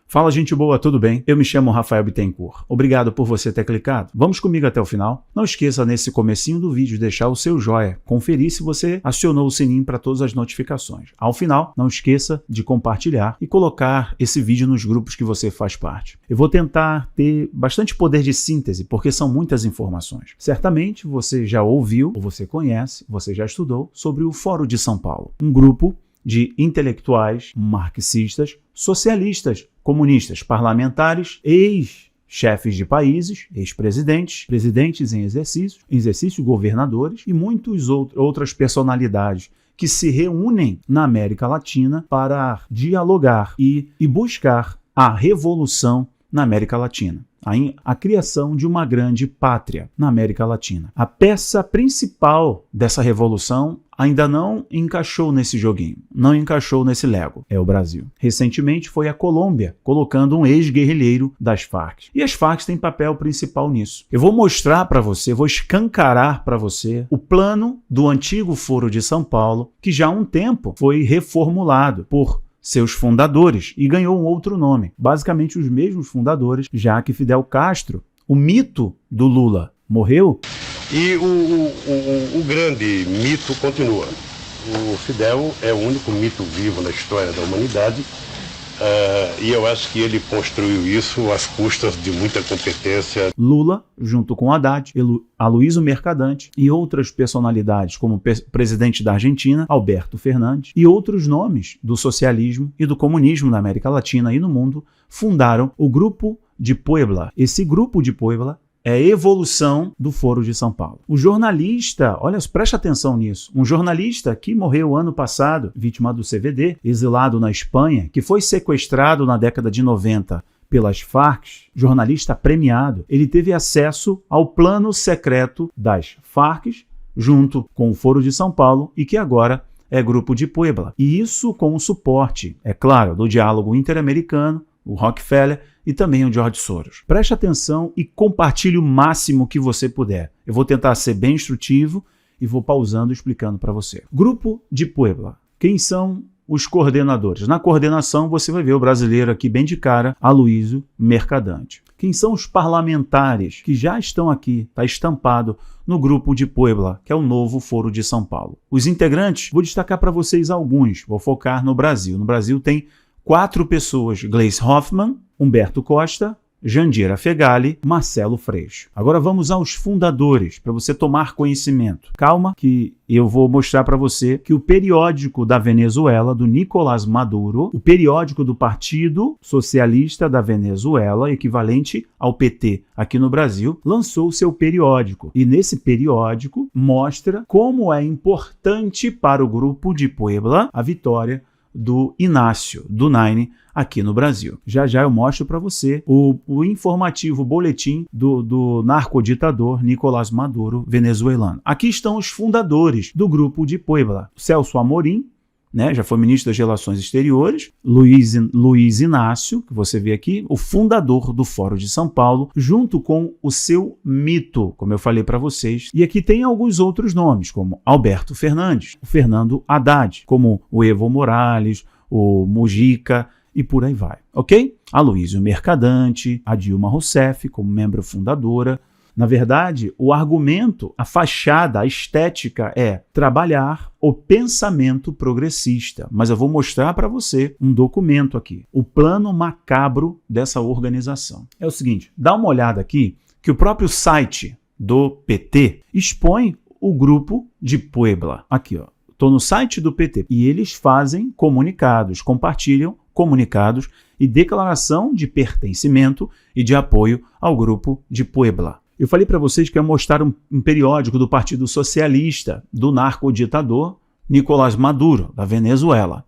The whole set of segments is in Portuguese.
Fala, gente boa, tudo bem? Eu me chamo Rafael Bittencourt. Obrigado por você ter clicado. Vamos comigo até o final? Não esqueça nesse comecinho do vídeo deixar o seu joinha, conferir se você acionou o sininho para todas as notificações. Ao final, não esqueça de compartilhar e colocar esse vídeo nos grupos que você faz parte. Eu vou tentar ter bastante poder de síntese, porque são muitas informações. Certamente você já ouviu, ou você conhece, você já estudou sobre o Fórum de São Paulo, um grupo de intelectuais, marxistas, socialistas, comunistas, parlamentares, ex-chefes de países, ex-presidentes, presidentes em exercício, governadores e muitas outras personalidades que se reúnem na América Latina para dialogar e buscar a revolução na América Latina. A criação de uma grande pátria na América Latina. A peça principal dessa revolução ainda não encaixou nesse joguinho, não encaixou nesse Lego, é o Brasil. Recentemente foi a Colômbia, colocando um ex-guerrilheiro das Farc. E as Farc têm papel principal nisso. Eu vou mostrar para você, vou escancarar para você o plano do antigo Foro de São Paulo, que já há um tempo foi reformulado por seus fundadores e ganhou um outro nome. Basicamente os mesmos fundadores, já que Fidel Castro, o mito do Lula, morreu. E o grande mito continua. O Fidel é o único mito vivo na história da humanidade e eu acho que ele construiu isso às custas de muita competência. Lula, junto com Haddad, Aloysio Mercadante e outras personalidades como o presidente da Argentina, Alberto Fernandes, e outros nomes do socialismo e do comunismo na América Latina e no mundo, fundaram o Grupo de Puebla. Esse Grupo de Puebla é a evolução do Foro de São Paulo. O jornalista, olha, preste atenção nisso, um jornalista que morreu ano passado, vítima do CVD, exilado na Espanha, que foi sequestrado na década de 90 pelas Farc, jornalista premiado, ele teve acesso ao plano secreto das Farc, junto com o Foro de São Paulo, e que agora é Grupo de Puebla. E isso com o suporte, é claro, do diálogo interamericano, o Rockefeller e também o George Soros. Preste atenção e compartilhe o máximo que você puder. Eu vou tentar ser bem instrutivo e vou pausando e explicando para você. Grupo de Puebla. Quem são os coordenadores? Na coordenação você vai ver o brasileiro aqui bem de cara, Aloysio Mercadante. Quem são os parlamentares que já estão aqui? Está estampado no Grupo de Puebla, que é o novo Foro de São Paulo. Os integrantes, vou destacar para vocês alguns, vou focar no Brasil. No Brasil tem 4 pessoas: Gleisi Hoffmann, Humberto Costa, Jandira Fegali, Marcelo Freixo. Agora vamos aos fundadores, para você tomar conhecimento. Calma que eu vou mostrar para você que o periódico da Venezuela, do Nicolás Maduro, o periódico do Partido Socialista da Venezuela, equivalente ao PT aqui no Brasil, lançou seu periódico. E nesse periódico mostra como é importante para o Grupo de Puebla a vitória do Inácio, do Nine, aqui no Brasil. Já já eu mostro para você o informativo boletim do narcoditador Nicolás Maduro, venezuelano. Aqui estão os fundadores do Grupo de Puebla. Celso Amorim, né, já foi ministro das Relações Exteriores, Luiz Inácio, que você vê aqui, o fundador do Fórum de São Paulo, junto com o seu mito, como eu falei para vocês. E aqui tem alguns outros nomes, como Alberto Fernandes, o Fernando Haddad, como o Evo Morales, o Mujica e por aí vai, ok? Aloysio Mercadante, a Dilma Rousseff como membro fundadora. Na verdade, o argumento, a fachada, a estética é trabalhar o pensamento progressista. Mas eu vou mostrar para você um documento aqui, o plano macabro dessa organização. É o seguinte, dá uma olhada aqui, que o próprio site do PT expõe o Grupo de Puebla. Aqui, ó, estou no site do PT. E eles fazem comunicados, compartilham comunicados e declaração de pertencimento e de apoio ao Grupo de Puebla. Eu falei para vocês que ia mostrar um periódico do Partido Socialista, do narcoditador Nicolás Maduro, da Venezuela.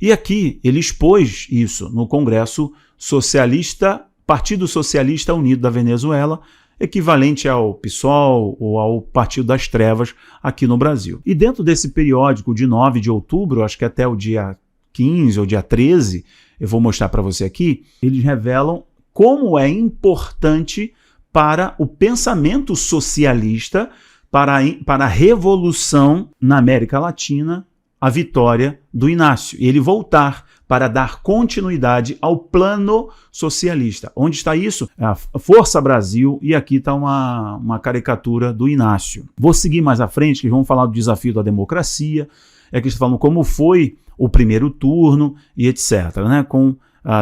E aqui ele expôs isso no Congresso Socialista, Partido Socialista Unido da Venezuela, equivalente ao PSOL ou ao Partido das Trevas aqui no Brasil. E dentro desse periódico de 9 de outubro, acho que até o dia 15 ou dia 13, eu vou mostrar para você aqui, eles revelam como é importante para o pensamento socialista, para a revolução na América Latina, a vitória do Inácio e ele voltar para dar continuidade ao plano socialista. Onde está isso? A Força Brasil, e aqui está uma caricatura do Inácio. Vou seguir mais à frente, que vamos falar do desafio da democracia, que está falando como foi o primeiro turno e etc., né?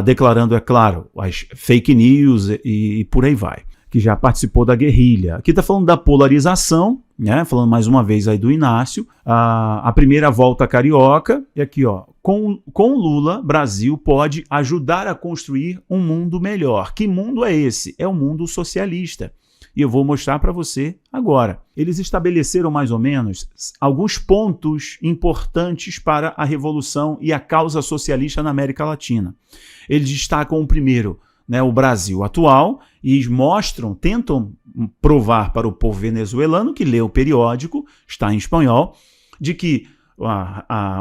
Declarando, é claro, as fake news e por aí vai, que já participou da guerrilha. Aqui está falando da polarização, né? Falando mais uma vez aí do Inácio, a primeira volta carioca, e aqui, ó, com Lula, Brasil pode ajudar a construir um mundo melhor. Que mundo é esse? É o mundo socialista. E eu vou mostrar para você agora. Eles estabeleceram mais ou menos alguns pontos importantes para a revolução e a causa socialista na América Latina. Eles destacam o primeiro, né, o Brasil atual, e tentam provar para o povo venezuelano, que lê o periódico, está em espanhol, de que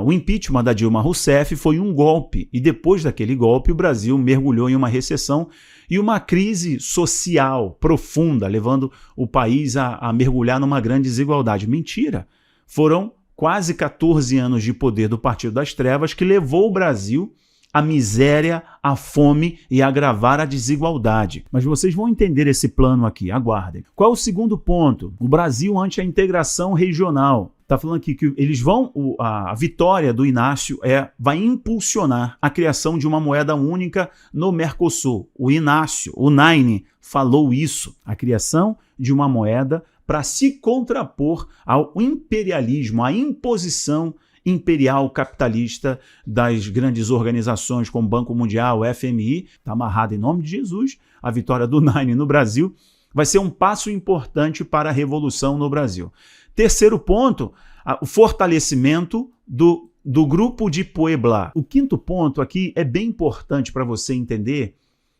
o impeachment da Dilma Rousseff foi um golpe, e depois daquele golpe o Brasil mergulhou em uma recessão e uma crise social profunda, levando o país a mergulhar numa grande desigualdade. Mentira! Foram quase 14 anos de poder do Partido das Trevas que levou o Brasil à miséria, à fome e a agravar a desigualdade. Mas vocês vão entender esse plano aqui, aguardem. Qual é o segundo ponto? O Brasil ante a integração regional. Está falando aqui que eles a vitória do Inácio vai impulsionar a criação de uma moeda única no Mercosul. O Inácio, o Naine, falou isso. A criação de uma moeda para se contrapor ao imperialismo, à imposição imperial capitalista das grandes organizações como Banco Mundial, FMI. Está amarrado em nome de Jesus. A vitória do Naine no Brasil vai ser um passo importante para a revolução no Brasil. Terceiro ponto, o fortalecimento do Grupo de Puebla. O quinto ponto aqui é bem importante para você entender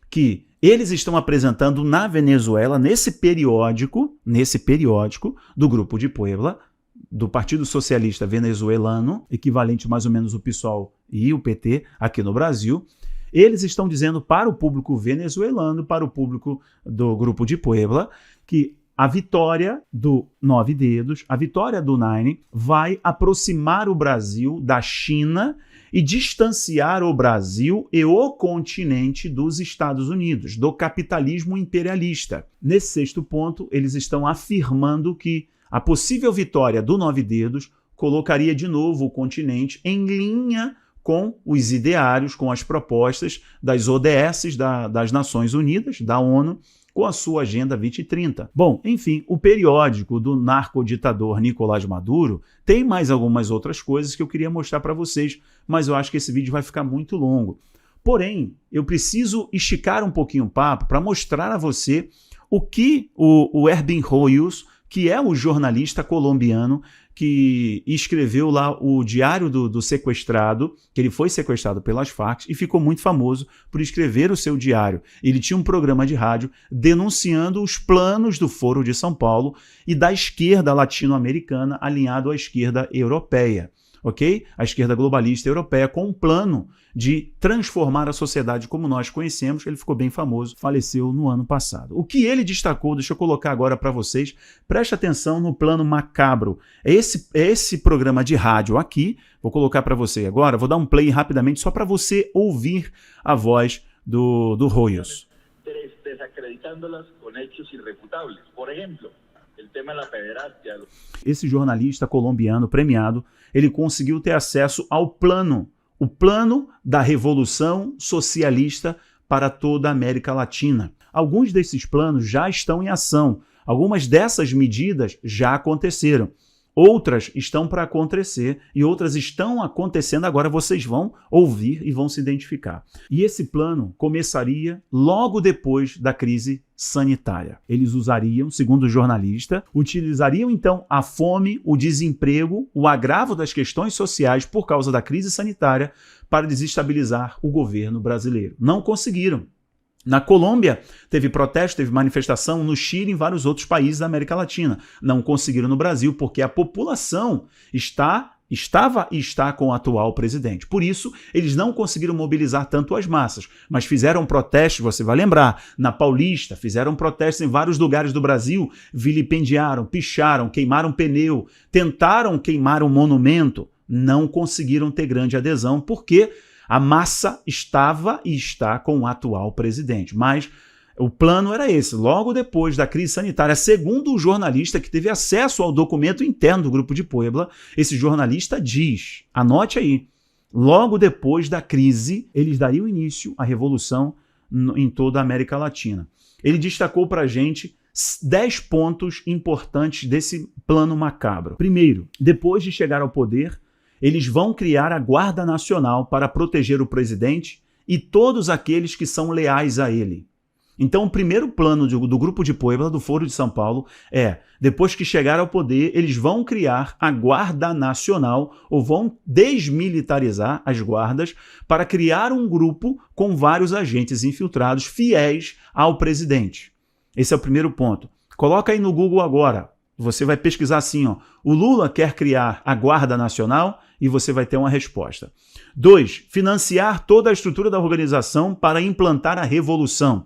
que eles estão apresentando na Venezuela, nesse periódico do Grupo de Puebla, do Partido Socialista Venezuelano, equivalente mais ou menos o PSOL e o PT aqui no Brasil, eles estão dizendo para o público venezuelano, para o público do Grupo de Puebla, que a vitória do Nove Dedos, a vitória do Naine, vai aproximar o Brasil da China e distanciar o Brasil e o continente dos Estados Unidos, do capitalismo imperialista. Nesse sexto ponto, eles estão afirmando que a possível vitória do Nove Dedos colocaria de novo o continente em linha com os ideários, com as propostas das ODS, das Nações Unidas, da ONU, com a sua Agenda 2030. Bom, enfim, o periódico do narcoditador Nicolás Maduro tem mais algumas outras coisas que eu queria mostrar para vocês, mas eu acho que esse vídeo vai ficar muito longo. Porém, eu preciso esticar um pouquinho o papo para mostrar a você o que o Ervin Hoyos, que é o jornalista colombiano que escreveu lá o Diário do Sequestrado, que ele foi sequestrado pelas Farc e ficou muito famoso por escrever o seu diário. Ele tinha um programa de rádio denunciando os planos do Foro de São Paulo e da esquerda latino-americana alinhado à esquerda europeia. Ok? A esquerda globalista europeia com um plano de transformar a sociedade como nós conhecemos. Ele ficou bem famoso, faleceu no ano passado. O que ele destacou, deixa eu colocar agora para vocês, preste atenção no plano macabro. É esse programa de rádio aqui, vou colocar para você agora, vou dar um play rapidamente só para você ouvir a voz do Hoyos. Desacreditándolas com hechos irrefutables. Por exemplo, o tema da pederastia. Esse jornalista colombiano premiado, ele conseguiu ter acesso ao plano, o plano da revolução socialista para toda a América Latina. Alguns desses planos já estão em ação, algumas dessas medidas já aconteceram. Outras estão para acontecer e outras estão acontecendo agora, vocês vão ouvir e vão se identificar. E esse plano começaria logo depois da crise sanitária. Eles usariam, segundo o jornalista, utilizariam então a fome, o desemprego, o agravo das questões sociais por causa da crise sanitária para desestabilizar o governo brasileiro. Não conseguiram. Na Colômbia, teve protesto, teve manifestação, no Chile e em vários outros países da América Latina. Não conseguiram no Brasil, porque a população estava e está com o atual presidente. Por isso, eles não conseguiram mobilizar tanto as massas, mas fizeram protestos, você vai lembrar, na Paulista, fizeram protestos em vários lugares do Brasil, vilipendiaram, picharam, queimaram pneu, tentaram queimar um monumento não conseguiram ter grande adesão, porque a massa estava e está com o atual presidente. Mas o plano era esse, logo depois da crise sanitária. Segundo o jornalista que teve acesso ao documento interno do Grupo de Puebla, esse jornalista diz, anote aí, logo depois da crise, eles dariam início à revolução em toda a América Latina. Ele destacou para a gente 10 pontos importantes desse plano macabro. Primeiro, depois de chegar ao poder, eles vão criar a Guarda Nacional para proteger o presidente e todos aqueles que são leais a ele. Então, o primeiro plano do Grupo de Puebla, do Foro de São Paulo, é, depois que chegar ao poder, eles vão criar a Guarda Nacional, ou vão desmilitarizar as guardas, para criar um grupo com vários agentes infiltrados fiéis ao presidente. Esse é o primeiro ponto. Coloca aí no Google agora. Você vai pesquisar assim, ó, o Lula quer criar a Guarda Nacional, e você vai ter uma resposta. 2. Financiar toda a estrutura da organização para implantar a revolução.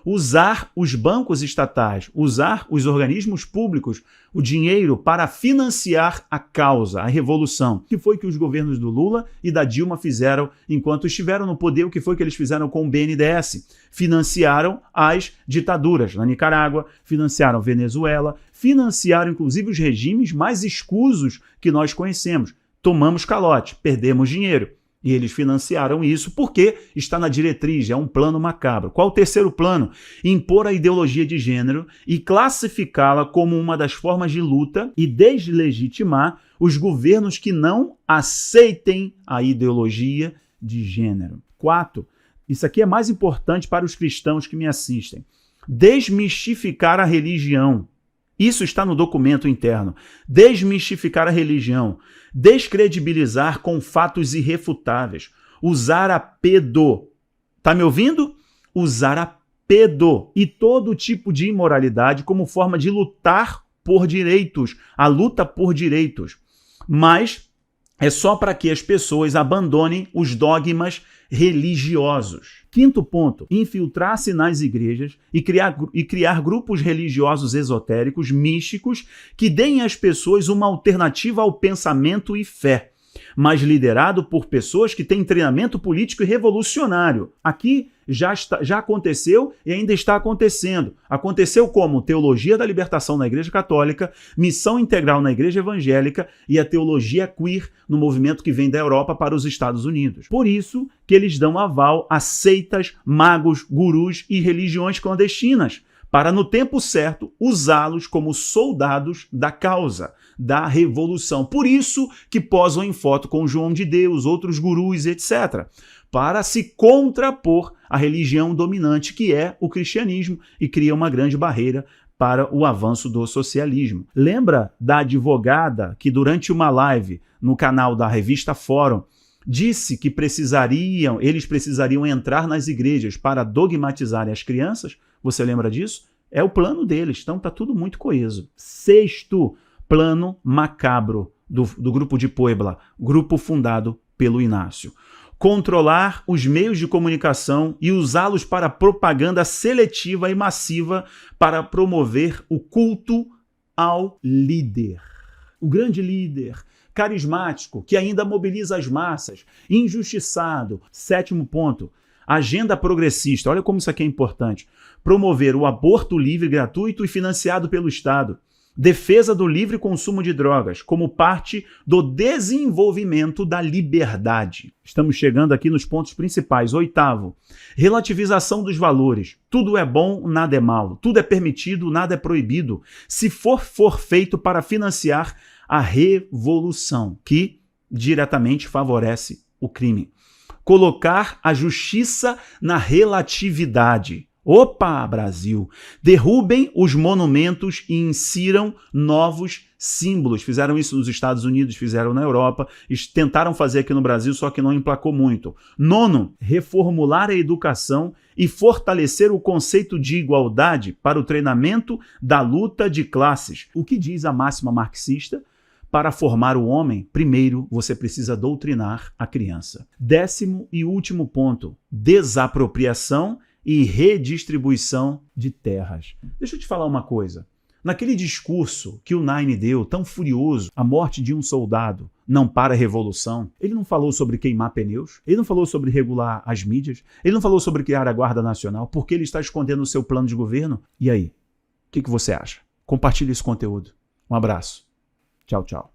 Usar os bancos estatais, usar os organismos públicos, o dinheiro para financiar a causa, a revolução. O que foi que os governos do Lula e da Dilma fizeram enquanto estiveram no poder? O que foi que eles fizeram com o BNDES? Financiaram as ditaduras na Nicarágua, financiaram Venezuela, financiaram inclusive os regimes mais escusos que nós conhecemos. Tomamos calote, perdemos dinheiro. E eles financiaram isso porque está na diretriz, é um plano macabro. Qual o terceiro plano? Impor a ideologia de gênero e classificá-la como uma das formas de luta e deslegitimar os governos que não aceitem a ideologia de gênero. 4. Isso aqui é mais importante para os cristãos que me assistem. Desmistificar a religião. Isso está no documento interno. Desmistificar a religião. Descredibilizar com fatos irrefutáveis. Usar a pedo. Tá me ouvindo? Usar a pedo e todo tipo de imoralidade como forma de lutar por direitos. A luta por direitos. Mas é só para que as pessoas abandonem os dogmas religiosos. 5º ponto, infiltrar-se nas igrejas e criar grupos religiosos esotéricos, místicos, que deem às pessoas uma alternativa ao pensamento e fé, mas liderado por pessoas que têm treinamento político e revolucionário. Aqui já aconteceu e ainda está acontecendo. Aconteceu como teologia da libertação na Igreja Católica, missão integral na Igreja Evangélica e a teologia queer no movimento que vem da Europa para os Estados Unidos. Por isso que eles dão aval a seitas, magos, gurus e religiões clandestinas, para no tempo certo usá-los como soldados da causa, da revolução. Por isso que posam em foto com João de Deus, outros gurus, etc., para se contrapor à religião dominante que é o cristianismo e cria uma grande barreira para o avanço do socialismo. Lembra da advogada que durante uma live no canal da revista Fórum disse que eles precisariam entrar nas igrejas para dogmatizarem as crianças? Você lembra disso? É o plano deles, então está tudo muito coeso. 6º plano macabro do Grupo de Puebla, grupo fundado pelo Inácio. Controlar os meios de comunicação e usá-los para propaganda seletiva e massiva para promover o culto ao líder. O grande líder, carismático, que ainda mobiliza as massas, injustiçado. 7º ponto, agenda progressista. Olha como isso aqui é importante. Promover o aborto livre, gratuito e financiado pelo Estado. Defesa do livre consumo de drogas, como parte do desenvolvimento da liberdade. Estamos chegando aqui nos pontos principais. 8º, relativização dos valores. Tudo é bom, nada é mal. Tudo é permitido, nada é proibido. Se for feito para financiar a revolução, que diretamente favorece o crime. Colocar a justiça na relatividade. Opa, Brasil! Derrubem os monumentos e insiram novos símbolos. Fizeram isso nos Estados Unidos, fizeram na Europa, tentaram fazer aqui no Brasil, só que não emplacou muito. 9º, reformular a educação e fortalecer o conceito de igualdade para o treinamento da luta de classes. O que diz a máxima marxista? Para formar o homem, primeiro você precisa doutrinar a criança. 10º e último ponto, desapropriação e redistribuição de terras. Deixa eu te falar uma coisa. Naquele discurso que o Nine deu, tão furioso, a morte de um soldado não para a revolução, ele não falou sobre queimar pneus, ele não falou sobre regular as mídias, ele não falou sobre criar a Guarda Nacional, porque ele está escondendo o seu plano de governo. E aí? O que você acha? Compartilhe esse conteúdo. Um abraço. Tchau, tchau.